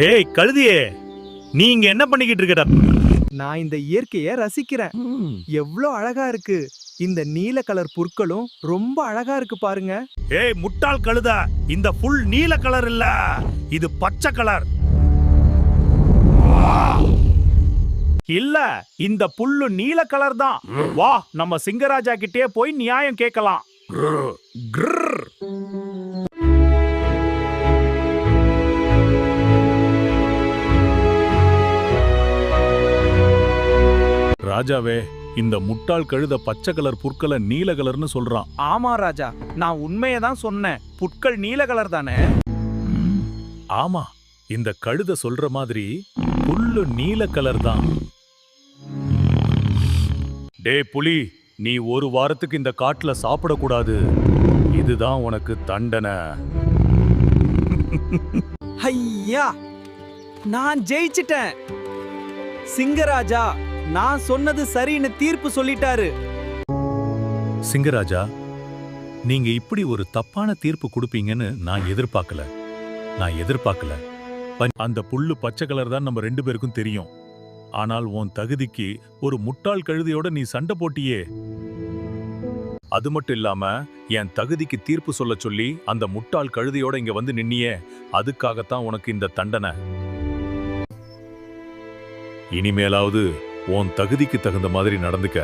ஏய் கழுதியே, நீ இங்க என்ன பண்ணிக்கிட்டு இருக்கடா? நான் இந்த இயற்கைய ரசிக்கிறேன். எவ்ளோ அழகா இருக்கு. இந்த நீல கலர் புற்களும் ரொம்ப அழகா இருக்கு பாருங்க. ஏய் முட்டாள் கழுதா, இந்த புல் நீல கலர் இல்ல, இது பச்சை கலர். இல்ல, இந்த புல்லு நீல கலர் தான். வா, நம்ம சிங்கராஜா கிட்டே போய் நியாயம் கேட்கலாம். ராஜாவே, இந்த முட்டாள் கழுத பச்சை கலர் புற்களை நீல கலர்னு சொல்றான். ஆமா ராஜா, நான் உண்மையை தான் சொன்னேன். புட்கள் நீல கலர் தானே? ஆமா, இந்த கழுத சொல்ற மாதிரி புல்லு நீல கலர் தான். டே புலி, நீ ஒரு வாரத்துக்கு இந்த காட்டுல சாப்பிடக்கூடாது. இதுதான் உனக்கு தண்டனை. ஐயா, நான் ஜெயிச்சிட்டேன். சிங்கராஜா நான் சொன்னது சரின்னு தீர்ப்பு சொல்லிட்டாரு. சிங்கராஜா, நீங்க இப்படி ஒரு தப்பான தீர்ப்பு கொடுப்பீங்கன்னு நான் எதிர்பார்க்கல. அந்த புல்லு பச்சை கலர் தான் நம்ம 2 பேருக்கும் தெரியும். ஆனால் உன் தகுதிக்கு ஒரு முட்டாள் கழுதையோட நீ சண்டை போட்டியே. அது மட்டும் இல்லாம என் தகுதிக்கு தீர்ப்பு சொல்ல சொல்லி அந்த முட்டாள் கழுதையோட இங்க வந்து நின்னியே, அதுக்காகத்தான் உனக்கு இந்த தண்டனை. இனிமேலாவது உன் தகுதிக்கு தகுந்த மாதிரி நடந்துக்க.